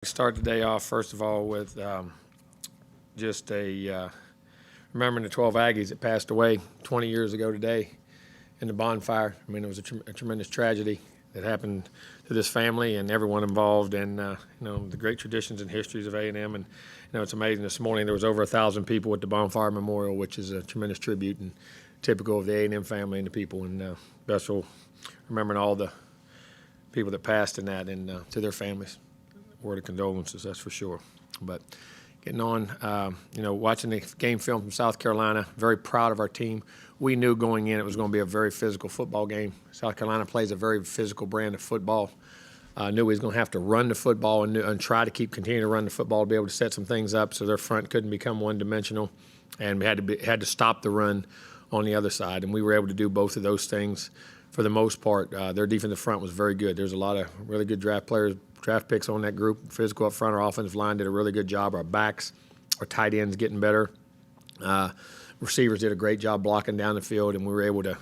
Start the day off, first of all, with just remembering the 12 Aggies that passed away 20 years ago today in the Bonfire. I mean, it was a tremendous tragedy that happened to this family and everyone involved, and the great traditions and histories of A&M. And it's amazing. This morning there was over 1,000 people at the Bonfire Memorial, which is a tremendous tribute and typical of the A&M family and the people. And special remembering all the people that passed in that, and to their families. Word of condolences, that's for sure. But getting on, watching the game film from South Carolina, very proud of our team. We knew going in it was going to be a very physical football game. South Carolina plays a very physical brand of football. Knew we was going to have to run the football and try to continue to run the football to be able to set some things up so their front couldn't become one-dimensional, and we had to stop the run on the other side, and we were able to do both of those things for the most part. Their defensive front was very good. There's a lot of really good draft picks on that group. Physical up front, our offensive line did a really good job. Our backs, our tight ends getting better. Receivers did a great job blocking down the field, and we were able to,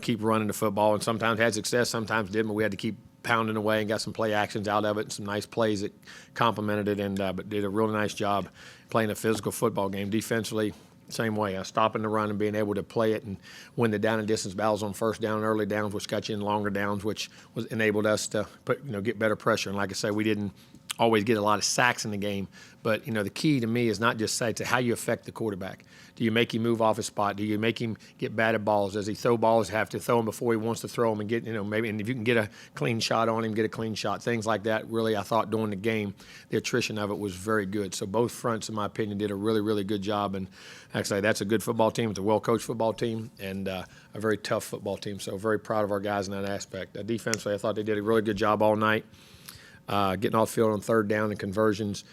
keep running the football. And sometimes had success, sometimes didn't. But we had to keep pounding away and got some play actions out of it, and some nice plays that complemented it. And but did a really nice job playing a physical football game. Defensively, same way, stopping the run and being able to play it and win the down and distance battles on first down and early downs, which got you in longer downs, which enabled us to get better pressure. And like I say, we didn't always get a lot of sacks in the game, but the key to me is not just say to how you affect the quarterback. Do you make him move off his spot? Do you make him get batted balls? Does he throw balls? Have to throw them before he wants to throw them and get maybe. And if you can get a clean shot on him, get a clean shot. Things like that. Really, I thought during the game, the attrition of it was very good. So both fronts, in my opinion, did a really, really good job. And like I say, that's a good football team. It's a well-coached football team and a very tough football team. So very proud of our guys in that aspect. Defensively, I thought they did a really good job all night. Getting off the field on third down and conversions,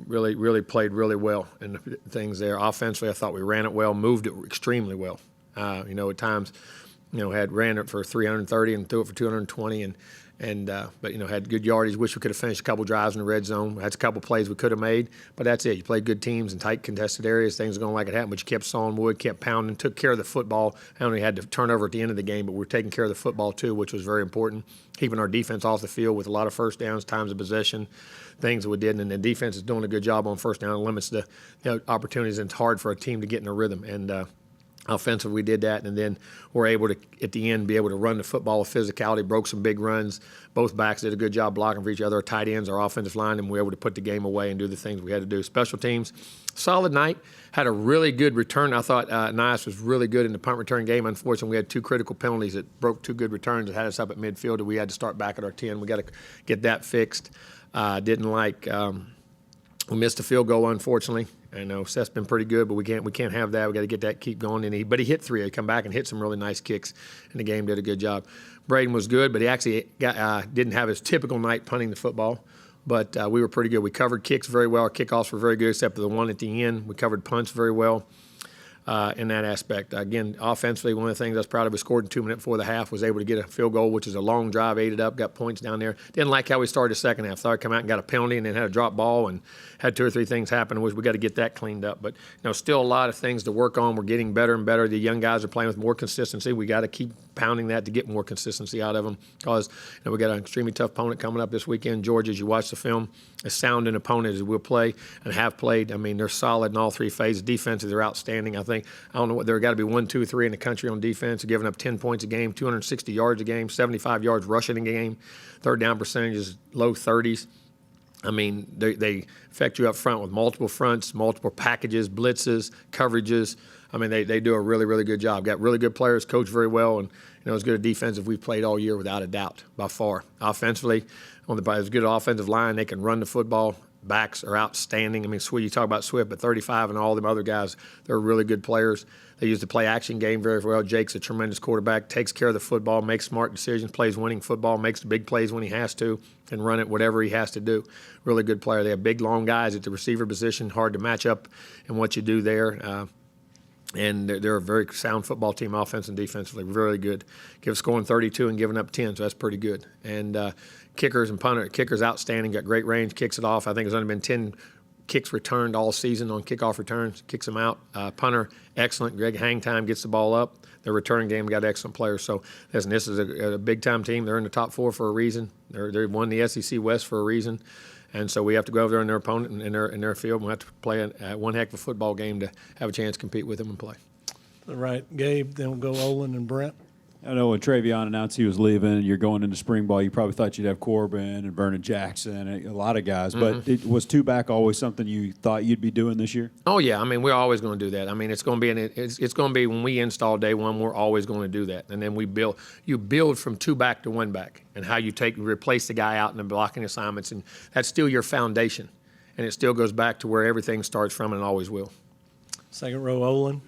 really played really well in the things there. Offensively, I thought we ran it well, moved it extremely well. At times, had ran it for 330 and threw it for 220, but had good yardage. Wish we could have finished a couple drives in the red zone. Had a couple plays we could have made, but that's it. You played good teams in tight contested areas. Things are going like it happened, but you kept sawing wood, kept pounding, took care of the football. I only had to turn over at the end of the game, but we were taking care of the football too, which was very important. Keeping our defense off the field with a lot of first downs, times of possession, things that we did, and the defense is doing a good job on first down. It limits the opportunities, and it's hard for a team to get in a rhythm. And offensively, we did that, and then we're able to, at the end, be able to run the football with physicality, broke some big runs. Both backs did a good job blocking for each other, our tight ends, our offensive line, and we were able to put the game away and do the things we had to do. Special teams, solid night. Had a really good return. I thought Nias was really good in the punt return game. Unfortunately, we had two critical penalties that broke two good returns that had us up at midfield, and we had to start back at our 10. We got to get that fixed. We missed a field goal, unfortunately. I know Seth's been pretty good, but we can't have that. We got to get that keep going. But he hit three. He come back and hit some really nice kicks, and the game did a good job. Braden was good, but he actually didn't have his typical night punting the football. But we were pretty good. We covered kicks very well. Our kickoffs were very good, except for the one at the end. We covered punts very well. In that aspect. Again, offensively, one of the things I was proud of, we scored in 2 minutes before the half, was able to get a field goal, which is a long drive, ate it up, got points down there. Didn't like how we started the second half. Thought I'd come out and got a penalty and then had a drop ball and had 2 or 3 things happen. We got to get that cleaned up. But, still a lot of things to work on. We're getting better and better. The young guys are playing with more consistency. We got to keep pounding that to get more consistency out of them because we got an extremely tough opponent coming up this weekend. Georgia, as you watch the film, as sound an opponent as we'll play and have played. I mean, they're solid in all 3 phases. Defenses, they're outstanding. I don't know what there got to be 1, 2, 3 in the country on defense. They're giving up 10 points a game, 260 yards a game, 75 yards rushing a game. Third down percentages, low 30s. I mean, they affect you up front with multiple fronts, multiple packages, blitzes, coverages. I mean, they do a really, really good job. Got really good players, coach very well, and as good a defense as we've played all year without a doubt, by far. Offensively, as good offensive line, they can run the football. Backs are outstanding. I mean, you talk about Swift, but 35 and all them other guys, they're really good players. They use the play-action game very well. Jake's a tremendous quarterback, takes care of the football, makes smart decisions, plays winning football, makes the big plays when he has to, and run it whatever he has to do. Really good player. They have big, long guys at the receiver position, hard to match up in what you do there. And they're a very sound football team, offense and defensively, really good. Scoring 32 and giving up 10, so that's pretty good. And kickers and kickers outstanding, got great range, kicks it off. I think there's only been 10 kicks returned all season on kickoff returns, kicks them out. Punter, excellent. Greg Hangtime gets the ball up. Their returning game got excellent players. So this is a big-time team. They're in the top 4 for a reason. They won the SEC West for a reason. And so we have to go over there in their opponent in their field. And we have to play one heck of a football game to have a chance to compete with them and play. All right, Gabe, then we'll go Olin and Brent. I know when Travion announced he was leaving and you're going into spring ball, you probably thought you'd have Corbin and Vernon Jackson and a lot of guys. But was two-back always something you thought you'd be doing this year? Oh, yeah. I mean, we're always going to do that. I mean, it's going to be when we install day one, we're always going to do that. And then you build from two-back to one-back and how you replace the guy out in the blocking assignments. And that's still your foundation. And it still goes back to where everything starts from and always will. Second row, Olin.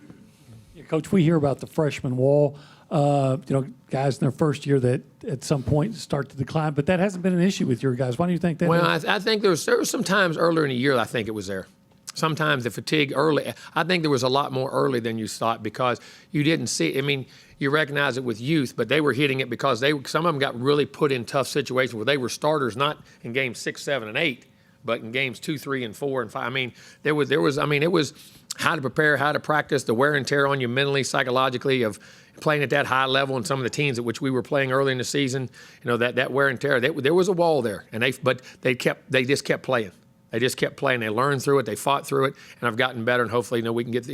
Yeah, Coach, we hear about the freshman wall. Guys in their first year that at some point start to decline, but that hasn't been an issue with your guys. Why do you think that? Well, I think there was some times earlier in the year I think it was there. Sometimes the fatigue early, I think there was a lot more early than you thought because you didn't see, I mean, you recognize it with youth, but they were hitting it because some of them got really put in tough situations where they were starters, not in games 6, 7, and 8, but in games 2, 3, and 4, and 5. I mean, it was how to prepare, how to practice, the wear and tear on you mentally, psychologically of playing at that high level, and some of the teams at which we were playing early in the season, that wear and tear. There was a wall there, but they just kept playing. They just kept playing. They learned through it. They fought through it, and I've gotten better. And hopefully, we can get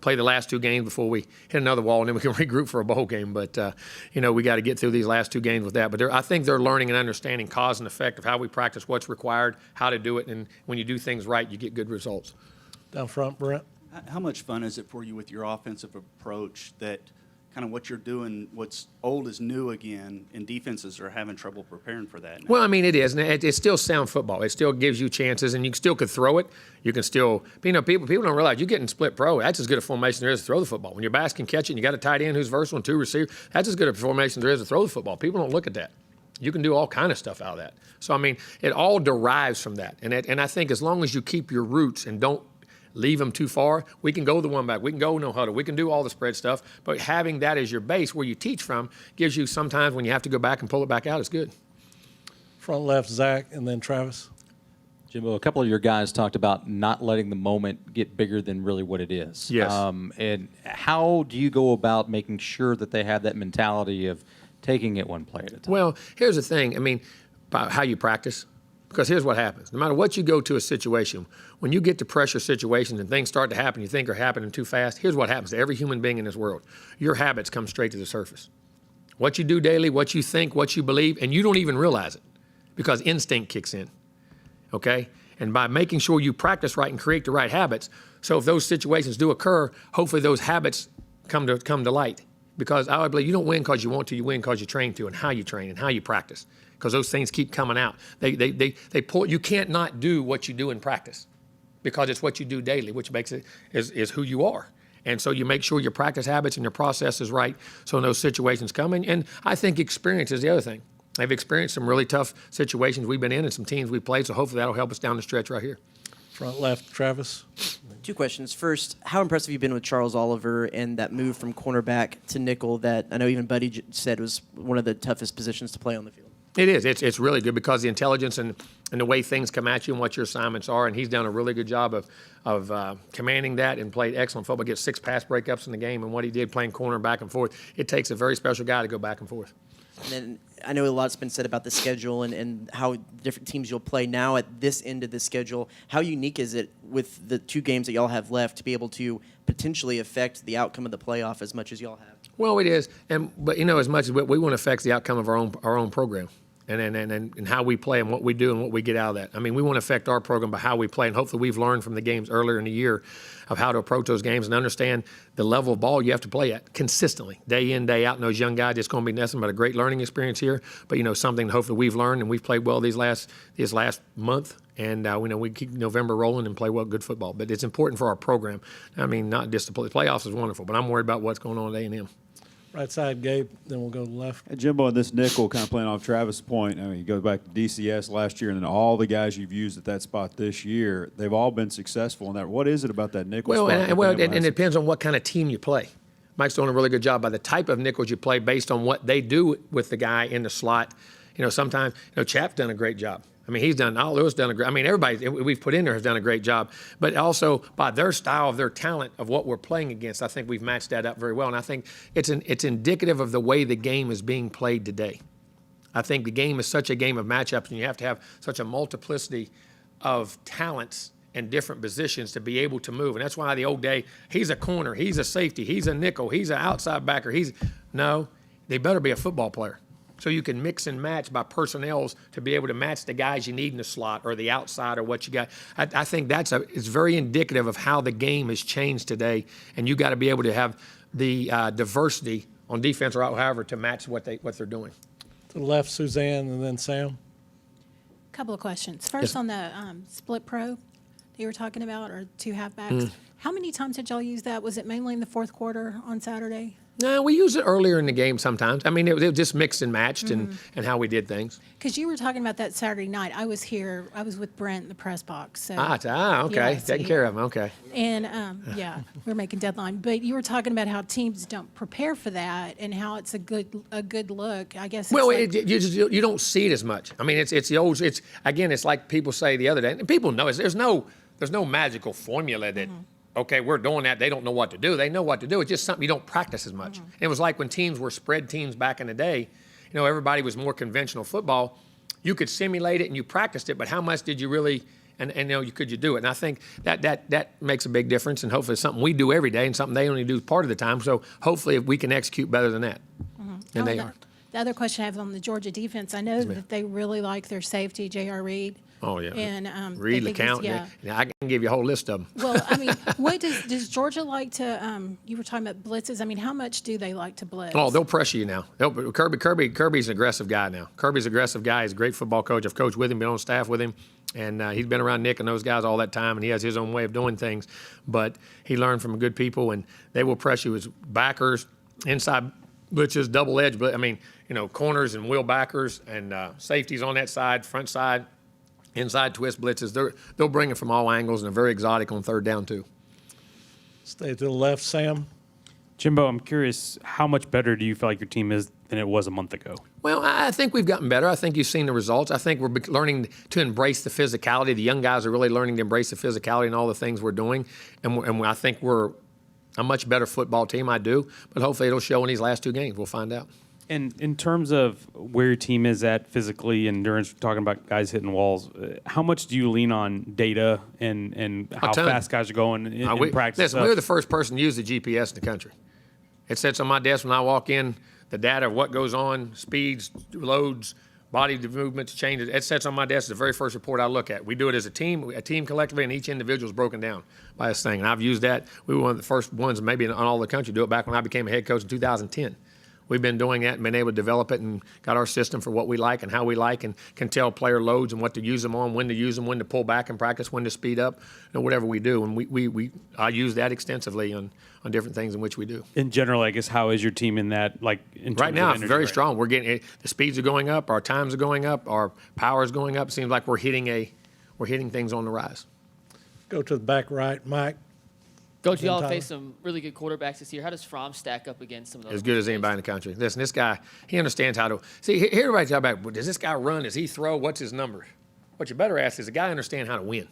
play the last 2 games before we hit another wall, and then we can regroup for a bowl game. But we got to get through these last 2 games with that. But I think they're learning and understanding cause and effect of how we practice, what's required, how to do it, and when you do things right, you get good results. Down front, Brent. How much fun is it for you with your offensive approach that kind of what you're doing, what's old is new again, and defenses are having trouble preparing for that now? Well, I mean, it is. And it's still sound football. It still gives you chances, and you still could throw it. You can still, people don't realize you're getting split pro. That's as good a formation there is to throw the football. When you're basket catching, you got a tight end who's versatile and 2 receivers. That's as good a formation there is to throw the football. People don't look at that. You can do all kind of stuff out of that. So, I mean, it all derives from that. And I think as long as you keep your roots and don't leave them too far, we can go the one back, we can go no huddle, we can do all the spread stuff, but having that as your base where you teach from gives you sometimes when you have to go back and pull it back out, it's good. Front left, Zach, and then Travis. Jimbo, a couple of your guys talked about not letting the moment get bigger than really what it is. Yes. And how do you go about making sure that they have that mentality of taking it one play at a time? Well, here's the thing, about how you practice. Because here's what happens. No matter what you go to a situation, when you get to pressure situations and things start to happen you think are happening too fast, here's what happens to every human being in this world. Your habits come straight to the surface. What you do daily, what you think, what you believe, and you don't even realize it because instinct kicks in, okay? And by making sure you practice right and create the right habits, so if those situations do occur, hopefully those habits come to light. Because I would believe you don't win because you want to, you win because you train to, and how you train and how you practice. Because those things keep coming out. They pull. You can't not do what you do in practice, because it's what you do daily, which makes it is who you are. And so you make sure your practice habits and your process is right. So when those situations come in, and I think experience is the other thing. They've experienced some really tough situations we've been in and some teams we've played. So hopefully that'll help us down the stretch right here. Front left, Travis. 2 questions. First, how impressive have you been with Charles Oliver and that move from cornerback to nickel that I know even Buddy said was one of the toughest positions to play on the field? It is. It's really good because the intelligence and the way things come at you and what your assignments are, and he's done a really good job of commanding that and played excellent football. Gets 6 pass breakups in the game, and what he did playing corner back and forth, it takes a very special guy to go back and forth. And then I know a lot's been said about the schedule and how different teams you'll play now at this end of the schedule. How unique is it with the 2 games that y'all have left to be able to potentially affect the outcome of the playoff as much as y'all have? Well, it is, but as much as we want to affect the outcome of our own program. And how we play and what we do and what we get out of that. I mean, we want to affect our program by how we play, and hopefully we've learned from the games earlier in the year of how to approach those games and understand the level of ball you have to play at consistently, day in, day out. And those young guys, it's going to be nothing but a great learning experience here. But, something hopefully we've learned and we've played well this last month. And we keep November rolling and play well, good football. But it's important for our program. I mean, not just to play. Playoffs is wonderful, but I'm worried about what's going on at A&M. Right side, Gabe. Then we'll go to the left. And Jimbo, in this nickel, kind of playing off Travis' point, you go back to DCS last year, and then all the guys you've used at that spot this year, they've all been successful in that. What is it about that nickel spot? And it depends on what kind of team you play. Mike's doing a really good job by the type of nickels you play based on what they do with the guy in the slot. Sometimes, Chap's done a great job. I mean, all those done a great. I mean, everybody we've put in there has done a great job. But also by their style, of their talent, of what we're playing against, I think we've matched that up very well. And I think it's indicative of the way the game is being played today. I think the game is such a game of matchups, and you have to have such a multiplicity of talents in different positions to be able to move. And that's why the old day, he's a corner, he's a safety, he's a nickel, he's an outside backer. No, they better be a football player. So you can mix and match by personnels to be able to match the guys you need in the slot or the outside or what you got. I think it's very indicative of how the game has changed today. And you got to be able to have the diversity on defense or however to match what they're doing. To the left, Suzanne, and then Sam. Couple of questions. First, Yes. on the split pro that you were talking about, or two halfbacks. How many times did y'all use that? Was it mainly in the fourth quarter on Saturday? No, we use it earlier in the game sometimes. I mean, it was just mixed and matched and how we did things. Because you were talking about that Saturday night. I was here. I was with Brent in the press box. So, Okay. Yeah, so Taking care of them. Okay. And yeah, we're making deadline. But you were talking about how teams don't prepare for that and how it's a good look. I guess. Well, it's like, you don't see it as much. I mean, it's the old. It's again, it's like people say the other day, and people know it. There's no magical formula that. Okay, we're doing that. They don't know what to do. They know what to do. It's just something you don't practice as much. It was like when teams were spread teams back in the day. Everybody was more conventional football. You could simulate it and you practiced it, but how much did you really? And could you do it? And I think that makes a big difference. And hopefully, it's something we do every day and something they only do part of the time. So hopefully, we can execute better than that. And they are. The other question I have on the Georgia defense, I know ma'am. that they really like their safety, J.R. Reed. Oh yeah. And Read, they think he's- LeCount. yeah. I can give you a whole list of them. Well, I mean, what does Georgia like to? You were talking about blitzes. I mean, how much do they like to blitz? Oh, they'll pressure you now. Kirby's an aggressive guy now. Kirby's an aggressive guy. He's a great football coach. I've coached with him, been on staff with him, and he's been around Nick and those guys all that time, and he has his own way of doing things. But he learned from good people, and they will pressure you as backers, inside blitzes, double edge. But I mean, corners and wheel backers and safeties on that side, front side. Inside twist blitzes, they'll bring it from all angles, and they're very exotic on third down too. Stay to the left, Sam. Jimbo, I'm curious, how much better do you feel like your team is than it was a month ago? Well, I think we've gotten better. I think you've seen the results. I think we're learning to embrace the physicality. The young guys are really learning to embrace the physicality and all the things we're doing, and I think we're a much better football team. I do, but hopefully it'll show in these last two games. We'll find out. And in terms of where your team is at physically, endurance, talking about guys hitting walls, how much do you lean on data and how ton. fast guys are going in practice? Listen, we're the first person to use the GPS in the country. It sits on my desk when I walk in, the data of what goes on, speeds, loads, body movements, changes. It sits on my desk. It's the very first report I look at. We do it as a team collectively, and each individual is broken down by this thing. And I've used that. We were one of the first ones maybe in all the country to do it back when I became a head coach in 2010. We've been doing that and been able to develop it and got our system for what we like and how we like and can tell player loads and what to use them on, when to use them, when to pull back in practice, when to speed up, whatever we do. And I use that extensively on different things in which we do. In general, I guess, how is your team in that? Like in Right terms now, of it's energy very right strong. We're getting the speeds are going up, our times are going up, our power is going up. It seems like we're hitting things on the rise. Go to the back right, Mike. Coach, y'all Tyler. faced some really good quarterbacks this year. How does Fromm stack up against some of those? As good as anybody in the country. Listen, this guy, he understands how to see. Everybody talk about, well, does this guy run? Does he throw? What's his number? What you better ask is, a guy understand how to win.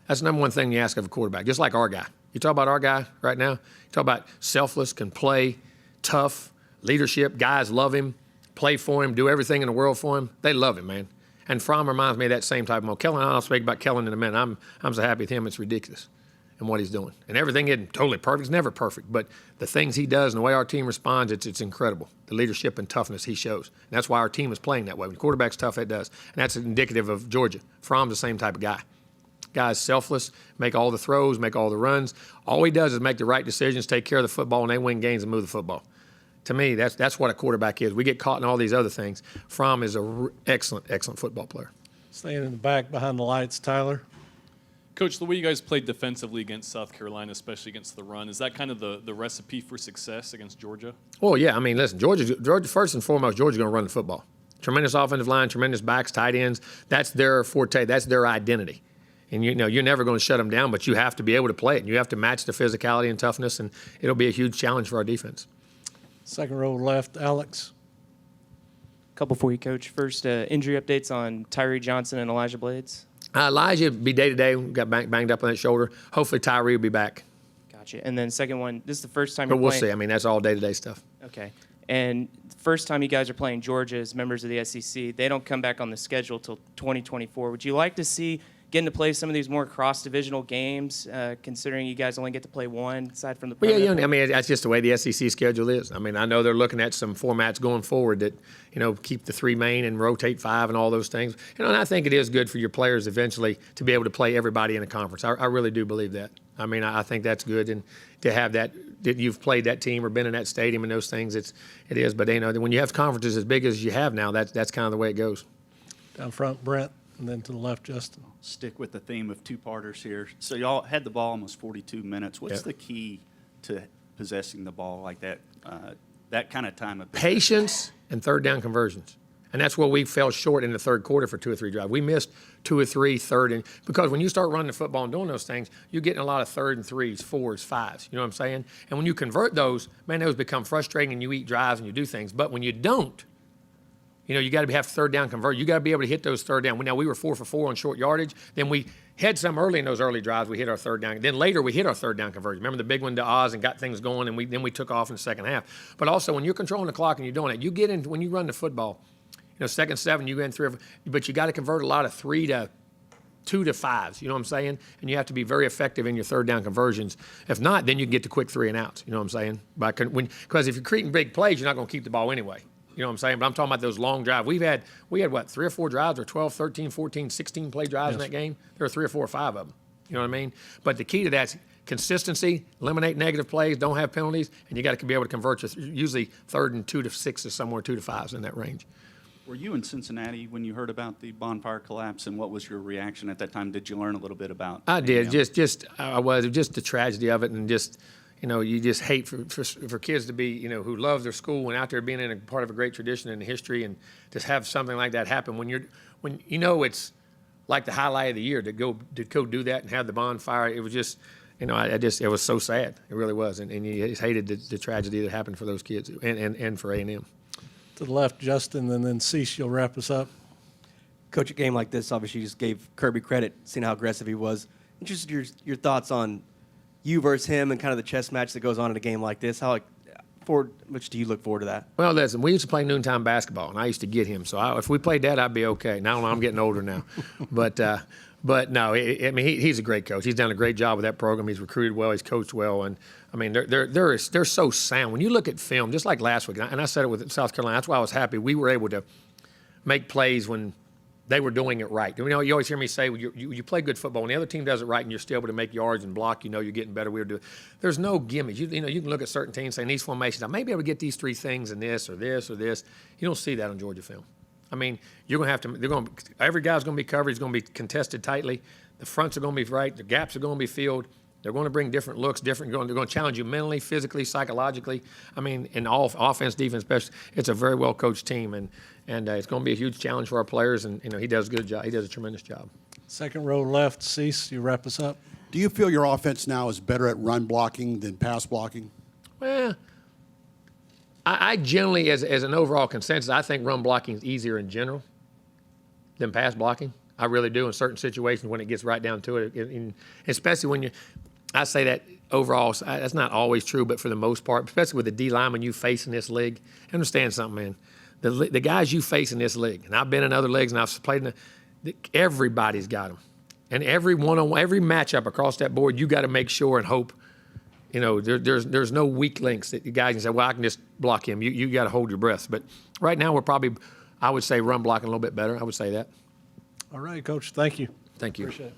That's the number one thing you ask of a quarterback. Just like our guy. You talk about our guy right now. You talk about selfless, can play, tough, leadership. Guys love him, play for him, do everything in the world for him. They love him, man. And Fromm reminds me of that same type of mode. Kellen, I'll speak about Kellen in a minute. I'm so happy with him. It's ridiculous. And what he's doing. And everything isn't totally perfect. It's never perfect. But the things he does and the way our team responds, it's incredible. The leadership and toughness he shows. And that's why our team is playing that way. When the quarterback's tough, it does. And that's indicative of Georgia. Fromm's the same type of guy. Guy's selfless, make all the throws, make all the runs. All he does is make the right decisions, take care of the football, and they win games and move the football. To me, that's what a quarterback is. We get caught in all these other things. Fromm is an excellent football player. Staying in the back behind the lights, Tyler. Coach, the way you guys played defensively against South Carolina, especially against the run, is that kind of the recipe for success against Georgia? Well, yeah. I mean, listen, Georgia, first and foremost, Georgia's going to run the football. Tremendous offensive line, tremendous backs, tight ends. That's their forte. That's their identity. And, you're never going to shut them down, but you have to be able to play it. And you have to match the physicality and toughness, and it'll be a huge challenge for our defense. Second row left, Alex. Couple for you, Coach. First, injury updates on Tyree Johnson and Elijah Blades. Elijah be day-to-day. Got banged up on that shoulder. Hopefully Tyree will be back. Gotcha. And then second one, this is the first time But you're we'll playing. see. I mean, that's all day-to-day stuff. Okay. And first time you guys are playing Georgia as members of the SEC, they don't come back on the schedule till 2024. Would you like to see getting to play some of these more cross-divisional games, considering you guys only get to play one aside from the Well, yeah, permanent I mean, that's just the way the SEC schedule is. I mean, I know they're looking at some formats going forward that, keep the 3 main and rotate 5 and all those things. And I think it is good for your players eventually to be able to play everybody in a conference. I really do believe that. I mean, I think that's good, and to have that you've played that team or been in that stadium and those things, it is. But when you have conferences as big as you have now, that's kind of the way it goes. Down front, Brent, and then to the left, Justin. Stick with the theme of two-parters here. So y'all had the ball almost 42 minutes. What's Yep. the key to possessing the ball like that, that kind of time of Patience and third down conversions. And that's where we fell short in the third quarter for 2 or 3 drives. We missed 2 or 3 third, and because when you start running the football and doing those things, you're getting a lot of 3rd and 3s, 4s, 5s. You know what I'm saying? And when you convert those, man, those become frustrating, and you eat drives and you do things. But when you don't, you got to have third down convert. You got to be able to hit those third down. Now we were 4 for 4 on short yardage. Then we had some early in those early drives. We hit our third down. Then later we hit our third down conversion. Remember the big one to Oz and got things going, and then we took off in the second half. But also when you're controlling the clock and you're doing it, you get in when you run the football. 2nd 7, you go in 3, but you got to convert a lot of 3 to 2 to 5s. You know what I'm saying? And you have to be very effective in your third down conversions. If not, then you can get to quick 3 and outs. You know what I'm saying? Because if you're creating big plays, you're not going to keep the ball anyway. You know what I'm saying? But I'm talking about those long drives. We had what, 3 or 4 drives, or 12, 13, 14, 16 play drives in that game? There were 3 or 4 or 5 of them. You know what I mean? But the key to that's consistency, eliminate negative plays, don't have penalties, and you got to be able to convert usually 3rd and 2 to 6 or somewhere 2 to 5s in that range. Were you in Cincinnati when you heard about the Bonfire collapse, and what was your reaction at that time? Did you learn a little bit about? I did. I was just the tragedy of it, and you just hate for kids to be who love their school and out there being in a part of a great tradition and history, and just have something like that happen when it's like the highlight of the year to go do that and have the bonfire. It was just it was so sad. It really was, and you just hated the tragedy that happened for those kids and for A&M. To the left, Justin, and then Cease, you'll wrap us up. Coach, a game like this, obviously you just gave Kirby credit, seeing how aggressive he was. Interested your thoughts on you versus him and kind of the chess match that goes on in a game like this. How much do you look forward to that? Well, listen, we used to play noontime basketball, and I used to get him. So if we played that, I'd be okay. Now I'm getting older now. But no, he's a great coach. He's done a great job with that program. He's recruited well. He's coached well. And, I mean, they're so sound. When you look at film, just like last week, and I said it with South Carolina, that's why I was happy. We were able to make plays when they were doing it right. You always hear me say, you play good football. When the other team does it right and you're still able to make yards and block, you're getting better. There's no gimmicks. You can look at certain teams saying these formations, I may be able to get these 3 things in this or this or this. You don't see that on Georgia film. I mean, you're going to have to. Every guy's going to be covered. He's going to be contested tightly. The fronts are going to be right. The gaps are going to be filled. They're going to bring different looks, they're going to challenge you mentally, physically, psychologically. I mean, in all offense, defense, especially, it's a very well coached team, and it's going to be a huge challenge for our players. And he does a good job. He does a tremendous job. Second row left, Cease, you wrap us up. Do you feel your offense now is better at run blocking than pass blocking? Well, I generally, as an overall consensus, I think run blocking is easier in general than pass blocking. I really do in certain situations when it gets right down to it, and especially when I say that overall, that's not always true, but for the most part, especially with the D lineman you face in this league, understand something, man. The guys you face in this league, and I've been in other leagues and I've played everybody's got them. And every matchup across that board, you got to make sure and hope. There's no weak links that you guys can say, well, I can just block him. You got to hold your breath. But right now we're probably, I would say, run blocking a little bit better. I would say that. All right, Coach. Thank you. Thank you. Appreciate it.